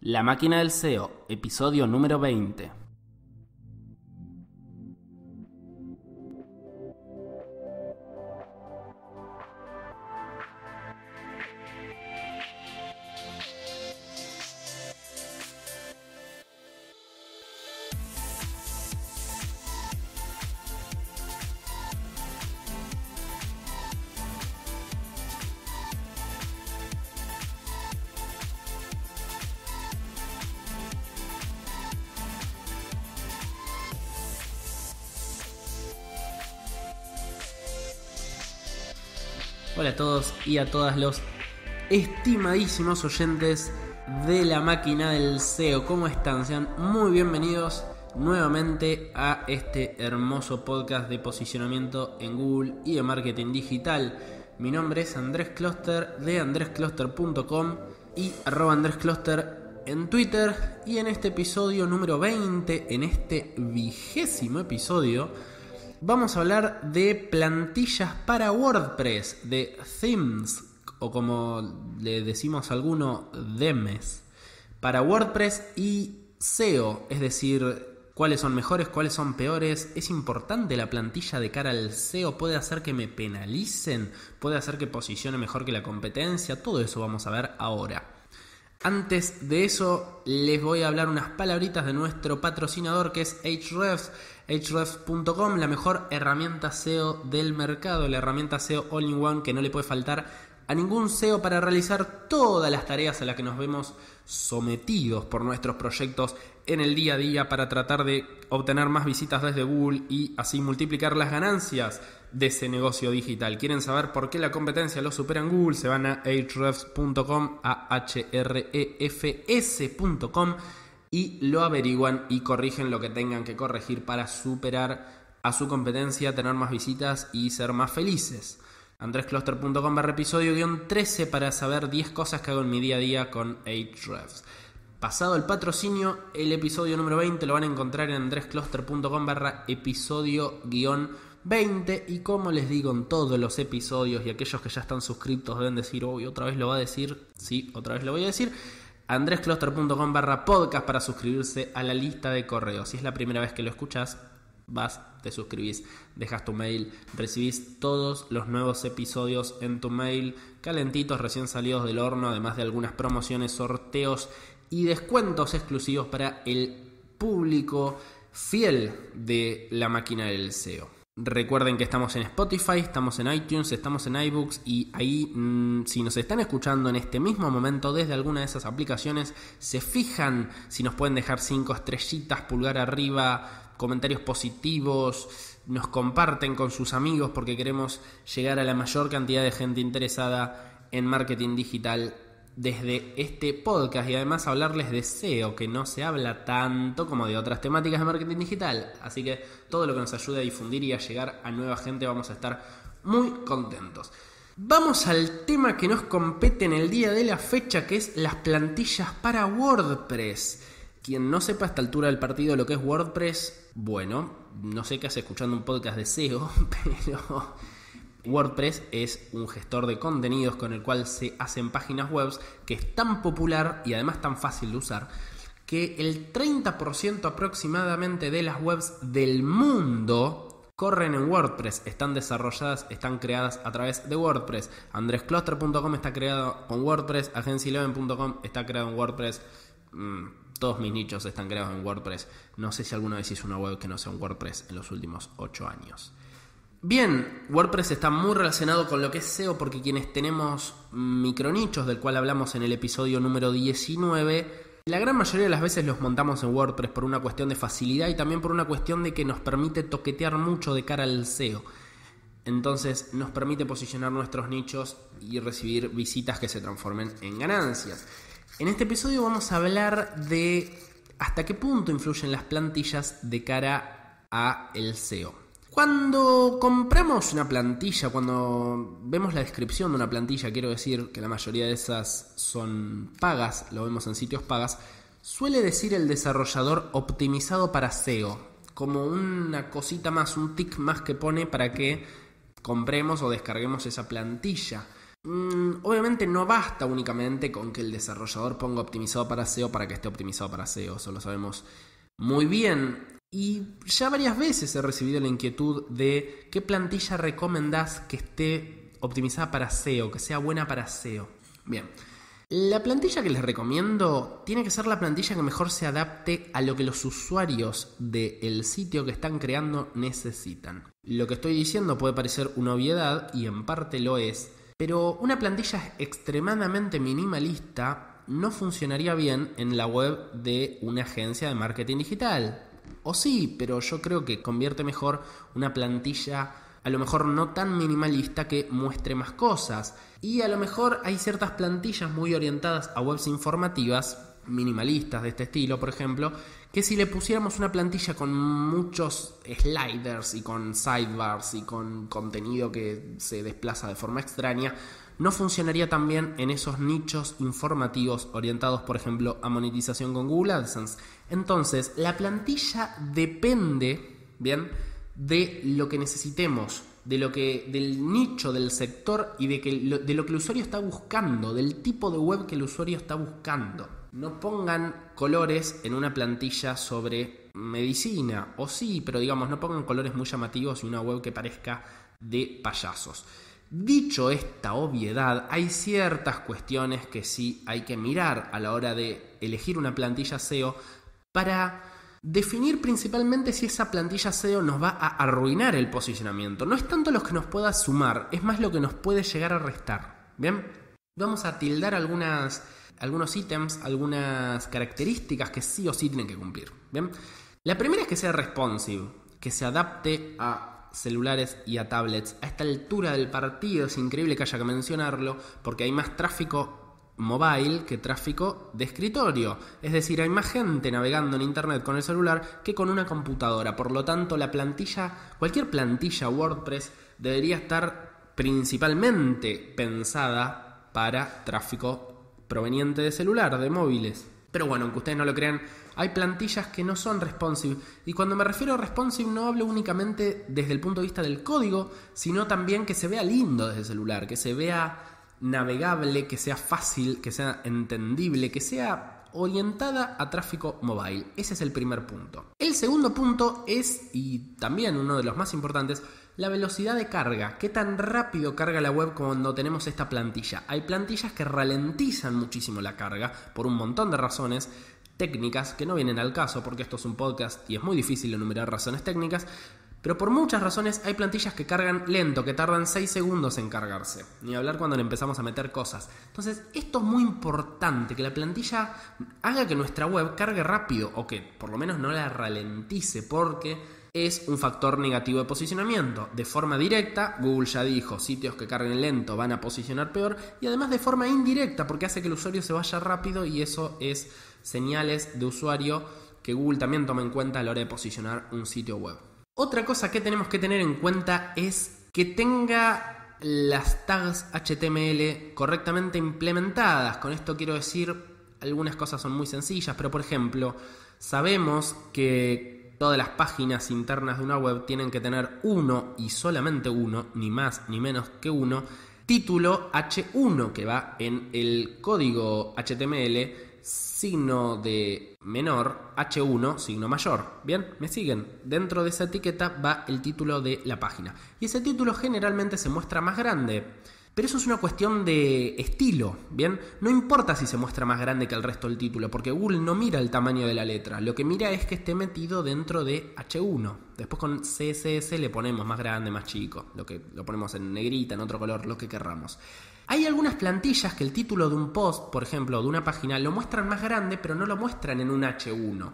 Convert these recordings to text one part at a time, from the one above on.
La máquina del SEO, episodio número 20. Hola a todos y a todas los estimadísimos oyentes de la máquina del SEO. ¿Cómo están? Sean muy bienvenidos nuevamente a este hermoso podcast de posicionamiento en Google y de marketing digital. Mi nombre es Andrés Closter de andrescloster.com y @andrescloster en Twitter. Y en este episodio número 20, en este 20º episodio, vamos a hablar de plantillas para WordPress, de themes, o como le decimos a alguno, themes, para WordPress y SEO, es decir, cuáles son mejores, cuáles son peores. ¿Es importante la plantilla de cara al SEO? ¿Puede hacer que me penalicen? ¿Puede hacer que posicione mejor que la competencia? Todo eso vamos a ver ahora. Antes de eso, les voy a hablar unas palabritas de nuestro patrocinador, que es Ahrefs. Ahrefs.com, la mejor herramienta SEO del mercado, la herramienta SEO all-in-one que no le puede faltar a ningún SEO para realizar todas las tareas a las que nos vemos sometidos por nuestros proyectos en el día a día para tratar de obtener más visitas desde Google y así multiplicar las ganancias de ese negocio digital. ¿Quieren saber por qué la competencia lo supera en Google? Se van a ahrefs.com, ahrefs.com, y lo averiguan y corrigen lo que tengan que corregir para superar a su competencia, tener más visitas y ser más felices. andrescloster.com/episodio-13 para saber 10 cosas que hago en mi día a día con Ahrefs. Pasado el patrocinio, el episodio número 20 lo van a encontrar en andrescloster.com/episodio-20. Y como les digo en todos los episodios, y aquellos que ya están suscritos deben decir, uy, otra vez lo va a decir. Sí, otra vez lo voy a decir. andrescloster.com/podcast para suscribirse a la lista de correos. Si es la primera vez que lo escuchas, vas, te suscribís, dejas tu mail, recibís todos los nuevos episodios en tu mail, calentitos, recién salidos del horno, además de algunas promociones, sorteos y descuentos exclusivos para el público fiel de la máquina del SEO. Recuerden que estamos en Spotify, estamos en iTunes, estamos en iBooks, y ahí si nos están escuchando en este mismo momento desde alguna de esas aplicaciones, se fijan si nos pueden dejar 5 estrellitas, pulgar arriba, comentarios positivos, nos comparten con sus amigos porque queremos llegar a la mayor cantidad de gente interesada en marketing digital desde este podcast, y además hablarles de SEO, que no se habla tanto como de otras temáticas de marketing digital. Así que todo lo que nos ayude a difundir y a llegar a nueva gente, vamos a estar muy contentos. Vamos al tema que nos compete en el día de la fecha, que es las plantillas para WordPress. Quien no sepa a esta altura del partido lo que es WordPress, bueno, no sé qué hace escuchando un podcast de SEO, pero WordPress es un gestor de contenidos con el cual se hacen páginas web, que es tan popular y además tan fácil de usar que el 30% aproximadamente de las webs del mundo corren en WordPress, están desarrolladas, están creadas a través de WordPress. andrescloster.com está creado con WordPress, agency11.com está creado en WordPress. Todos mis nichos están creados en WordPress. No sé si alguna vez hice una web que no sea en WordPress en los últimos 8 años. Bien, WordPress está muy relacionado con lo que es SEO porque quienes tenemos micronichos, del cual hablamos en el episodio número 19, la gran mayoría de las veces los montamos en WordPress por una cuestión de facilidad y también por una cuestión de que nos permite toquetear mucho de cara al SEO. Entonces nos permite posicionar nuestros nichos y recibir visitas que se transformen en ganancias. En este episodio vamos a hablar de hasta qué punto influyen las plantillas de cara a el SEO. Cuando compramos una plantilla, cuando vemos la descripción de una plantilla, quiero decir que la mayoría de esas son pagas, lo vemos en sitios pagas, suele decir el desarrollador optimizado para SEO, como una cosita más, un tick más que pone para que compremos o descarguemos esa plantilla. Obviamente no basta únicamente con que el desarrollador ponga optimizado para SEO para que esté optimizado para SEO, eso lo sabemos muy bien. Y ya varias veces he recibido la inquietud de qué plantilla recomendás que esté optimizada para SEO, que sea buena para SEO. Bien, la plantilla que les recomiendo tiene que ser la plantilla que mejor se adapte a lo que los usuarios del sitio que están creando necesitan. Lo que estoy diciendo puede parecer una obviedad y en parte lo es, pero una plantilla extremadamente minimalista no funcionaría bien en la web de una agencia de marketing digital. O sí, pero yo creo que convierte mejor una plantilla a lo mejor no tan minimalista que muestre más cosas. Y a lo mejor hay ciertas plantillas muy orientadas a webs informativas, minimalistas de este estilo, por ejemplo, que si le pusiéramos una plantilla con muchos sliders y con sidebars y con contenido que se desplaza de forma extraña, no funcionaría tan bien en esos nichos informativos orientados, por ejemplo, a monetización con Google AdSense. Entonces, la plantilla depende, ¿bien?, de lo que necesitemos, del nicho, del sector y de lo que el usuario está buscando, del tipo de web que el usuario está buscando. No pongan colores en una plantilla sobre medicina, o sí, pero digamos, no pongan colores muy llamativos y una web que parezca de payasos. Dicho esta obviedad, hay ciertas cuestiones que sí hay que mirar a la hora de elegir una plantilla SEO para definir principalmente si esa plantilla SEO nos va a arruinar el posicionamiento. No es tanto lo que nos pueda sumar, es más lo que nos puede llegar a restar. ¿Bien? Vamos a tildar algunos ítems, algunas características que sí o sí tienen que cumplir. ¿Bien? La primera es que sea responsive, que se adapte a celulares y a tablets. A esta altura del partido es increíble que haya que mencionarlo porque hay más tráfico mobile que tráfico de escritorio, es decir, hay más gente navegando en internet con el celular que con una computadora. Por lo tanto, cualquier plantilla WordPress debería estar principalmente pensada para tráfico proveniente de celular, de móviles. Pero bueno, aunque ustedes no lo crean, hay plantillas que no son responsive. Y cuando me refiero a responsive no hablo únicamente desde el punto de vista del código, sino también que se vea lindo desde el celular, que se vea navegable, que sea fácil, que sea entendible, que sea orientada a tráfico mobile. Ese es el primer punto. El segundo punto es, y también uno de los más importantes, la velocidad de carga. ¿Qué tan rápido carga la web cuando tenemos esta plantilla? Hay plantillas que ralentizan muchísimo la carga por un montón de razones técnicas que no vienen al caso porque esto es un podcast y es muy difícil enumerar razones técnicas. Pero por muchas razones hay plantillas que cargan lento, que tardan 6 segundos en cargarse. Ni hablar cuando le empezamos a meter cosas. Entonces, esto es muy importante, que la plantilla haga que nuestra web cargue rápido o que por lo menos no la ralentice, porque es un factor negativo de posicionamiento. De forma directa, Google ya dijo, sitios que carguen lento van a posicionar peor, y además de forma indirecta, porque hace que el usuario se vaya rápido y eso es señales de usuario que Google también toma en cuenta a la hora de posicionar un sitio web. Otra cosa que tenemos que tener en cuenta es que tenga las tags HTML correctamente implementadas. Con esto quiero decir, algunas cosas son muy sencillas, pero por ejemplo, sabemos que todas las páginas internas de una web tienen que tener uno y solamente uno, ni más ni menos que uno, título H1 que va en el código HTML, signo de menor, H1, signo mayor. ¿Bien? ¿Me siguen? Dentro de esa etiqueta va el título de la página. Y ese título generalmente se muestra más grande. Pero eso es una cuestión de estilo, ¿bien? No importa si se muestra más grande que el resto del título, porque Google no mira el tamaño de la letra. Lo que mira es que esté metido dentro de H1. Después con CSS le ponemos más grande, más chico. Lo ponemos en negrita, en otro color, lo que querramos. Hay algunas plantillas que el título de un post, por ejemplo, de una página, lo muestran más grande, pero no lo muestran en un H1.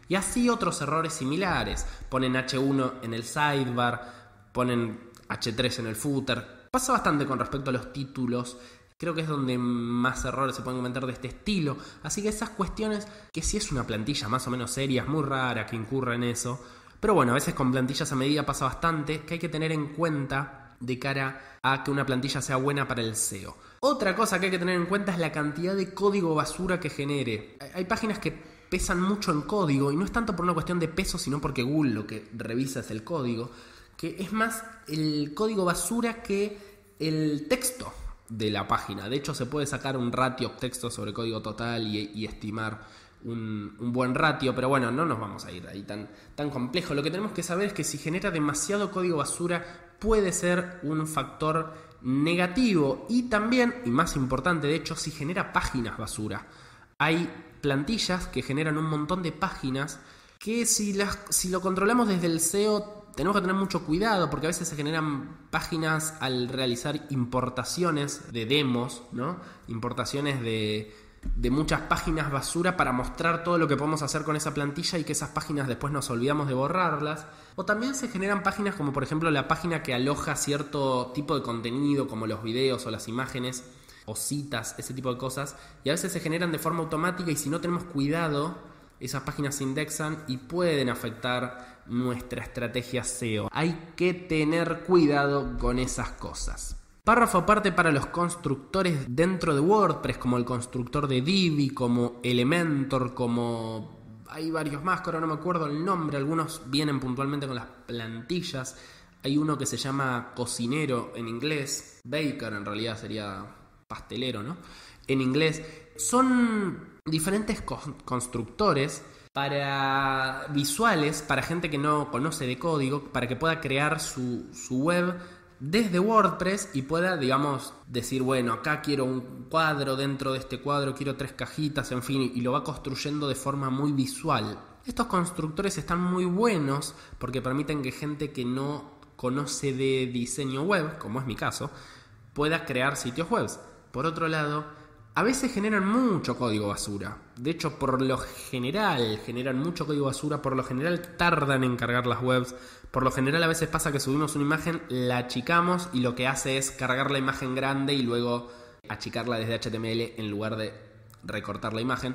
Y así otros errores similares. Ponen H1 en el sidebar, ponen H3 en el footer. Pasa bastante con respecto a los títulos. Creo que es donde más errores se pueden cometer de este estilo. Así que esas cuestiones, que si es una plantilla más o menos seria, es muy rara que incurra en eso. Pero bueno, a veces con plantillas a medida pasa bastante, que hay que tener en cuenta de cara a que una plantilla sea buena para el SEO. Otra cosa que hay que tener en cuenta es la cantidad de código basura que genere. Hay páginas que pesan mucho en código, y no es tanto por una cuestión de peso, sino porque Google lo que revisa es el código, que es más el código basura que el texto. de la página. De hecho, se puede sacar un ratio texto sobre código total y estimar un buen ratio, pero bueno, no nos vamos a ir ahí tan complejo. Lo que tenemos que saber es que si genera demasiado código basura puede ser un factor negativo, y también, y más importante de hecho, si genera páginas basura. Hay plantillas que generan un montón de páginas que si lo controlamos desde el SEO tenemos que tener mucho cuidado, porque a veces se generan páginas al realizar importaciones de demos, ¿no? Importaciones de muchas páginas basura para mostrar todo lo que podemos hacer con esa plantilla y que esas páginas después nos olvidamos de borrarlas. O también se generan páginas como por ejemplo la página que aloja cierto tipo de contenido como los videos o las imágenes o citas, ese tipo de cosas, y a veces se generan de forma automática y si no tenemos cuidado esas páginas se indexan y pueden afectar nuestra estrategia SEO. Hay que tener cuidado con esas cosas. Párrafo aparte para los constructores dentro de WordPress, como el constructor de Divi, como Elementor, como hay varios más que ahora no me acuerdo el nombre, algunos vienen puntualmente con las plantillas. Hay uno que se llama cocinero en inglés, baker en realidad sería pastelero, ¿no? En inglés. Son diferentes constructores para visuales, para gente que no conoce de código, para que pueda crear su web desde WordPress y pueda, digamos, decir, bueno, acá quiero un cuadro, dentro de este cuadro quiero 3 cajitas, en fin, y lo va construyendo de forma muy visual. Estos constructores están muy buenos porque permiten que gente que no conoce de diseño web, como es mi caso, pueda crear sitios web. Por otro lado, a veces generan mucho código basura. De hecho, por lo general generan mucho código basura. Por lo general tardan en cargar las webs. Por lo general a veces pasa que subimos una imagen, la achicamos y lo que hace es cargar la imagen grande y luego achicarla desde HTML en lugar de recortar la imagen.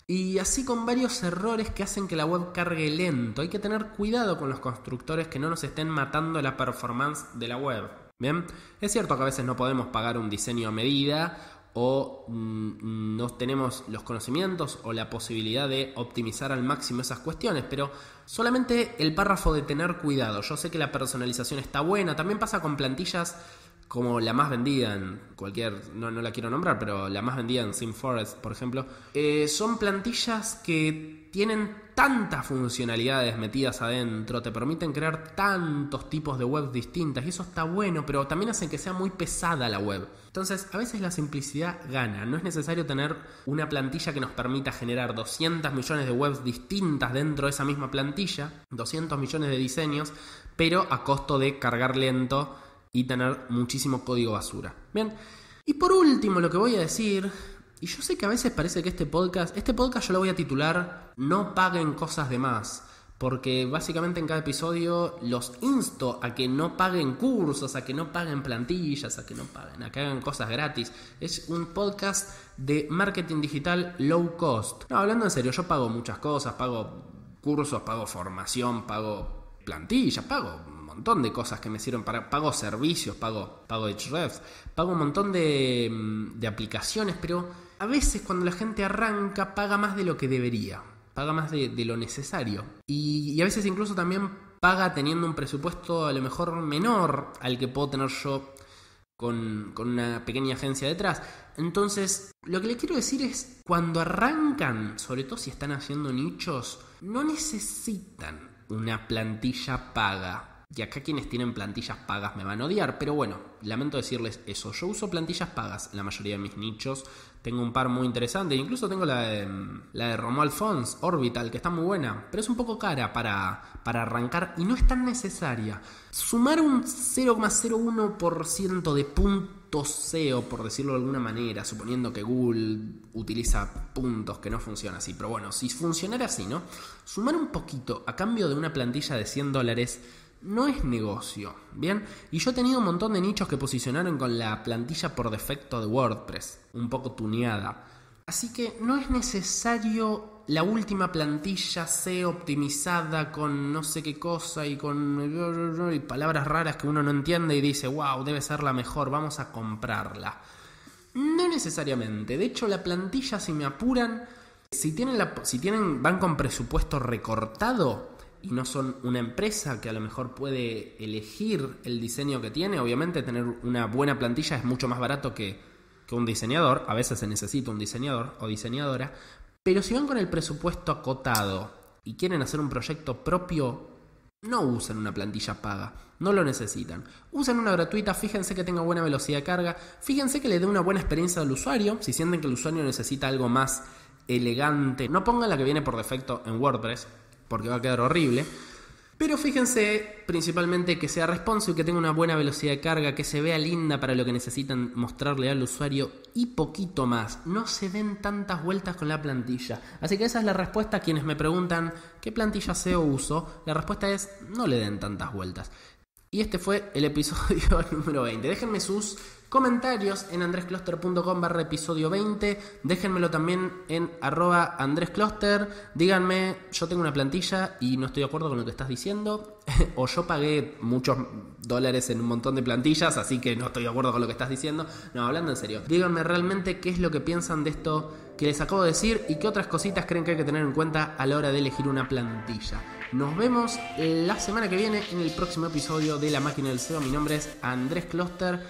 Y así con varios errores que hacen que la web cargue lento. Hay que tener cuidado con los constructores que no nos estén matando la performance de la web. Bien, es cierto que a veces no podemos pagar un diseño a medida o no tenemos los conocimientos o la posibilidad de optimizar al máximo esas cuestiones, pero solamente el párrafo de tener cuidado. Yo sé que la personalización está buena, también pasa con plantillas como la más vendida en cualquier, no la quiero nombrar, pero la más vendida en ThemeForest, por ejemplo, son plantillas que tienen tantas funcionalidades metidas adentro, te permiten crear tantos tipos de webs distintas y eso está bueno, pero también hacen que sea muy pesada la web. Entonces, a veces la simplicidad gana. No es necesario tener una plantilla que nos permita generar 200 millones de webs distintas dentro de esa misma plantilla, 200 millones de diseños, pero a costo de cargar lento y tener muchísimo código basura. Bien, y por último lo que voy a decir, y yo sé que a veces parece que este podcast yo lo voy a titular No paguen cosas de más, porque básicamente en cada episodio los insto a que no paguen cursos, a que no paguen plantillas, a que que hagan cosas gratis. Es un podcast de marketing digital low cost. No, hablando en serio, yo pago muchas cosas, pago cursos, pago formación, pago plantillas, pago un montón de cosas que me sirven pago servicios, pago Ahrefs, pago un montón de aplicaciones, pero a veces cuando la gente arranca paga más de lo que debería, paga más de lo necesario y a veces incluso también paga teniendo un presupuesto a lo mejor menor al que puedo tener yo con una pequeña agencia detrás. Entonces, lo que le quiero decir es, cuando arrancan, sobre todo si están haciendo nichos, no necesitan una plantilla paga. Y acá quienes tienen plantillas pagas me van a odiar, pero bueno, lamento decirles eso. Yo uso plantillas pagas en la mayoría de mis nichos. Tengo un par muy interesantes, incluso tengo la de Romuald Fons, Orbital, que está muy buena, pero es un poco cara para arrancar y no es tan necesaria. Sumar un 0,01% de puntos SEO, por decirlo de alguna manera, suponiendo que Google utiliza puntos, que no funciona así, pero bueno, si funcionara así, ¿no? Sumar un poquito a cambio de una plantilla de $100 no es negocio, ¿bien? Y yo he tenido un montón de nichos que posicionaron con la plantilla por defecto de WordPress, un poco tuneada. Así que no es necesario la última plantilla SEO optimizada con no sé qué cosa y con y palabras raras que uno no entiende y dice, wow, debe ser la mejor, vamos a comprarla. No necesariamente. De hecho, la plantilla, si me apuran, si van con presupuesto recortado, y no son una empresa que a lo mejor puede elegir el diseño que tiene. Obviamente tener una buena plantilla es mucho más barato que un diseñador. A veces se necesita un diseñador o diseñadora. Pero si van con el presupuesto acotado y quieren hacer un proyecto propio, no usen una plantilla paga, no lo necesitan. Usen una gratuita, fíjense que tenga buena velocidad de carga, fíjense que le dé una buena experiencia al usuario. Si sienten que el usuario necesita algo más elegante, no pongan la que viene por defecto en WordPress, porque va a quedar horrible. Pero fíjense principalmente que sea responsive, que tenga una buena velocidad de carga, que se vea linda para lo que necesitan mostrarle al usuario y poquito más. No se den tantas vueltas con la plantilla. Así que esa es la respuesta a quienes me preguntan ¿qué plantilla SEO uso? La respuesta es no le den tantas vueltas. Y este fue el episodio número 20. Déjenme sus comentarios en andrescloster.com/episodio 20. Déjenmelo también en @andrescloster. Díganme, yo tengo una plantilla y no estoy de acuerdo con lo que estás diciendo. O yo pagué muchos dólares en un montón de plantillas, así que no estoy de acuerdo con lo que estás diciendo. No, hablando en serio. Díganme realmente qué es lo que piensan de esto que les acabo de decir y qué otras cositas creen que hay que tener en cuenta a la hora de elegir una plantilla. Nos vemos la semana que viene en el próximo episodio de La Máquina del SEO. Mi nombre es Andrés Closter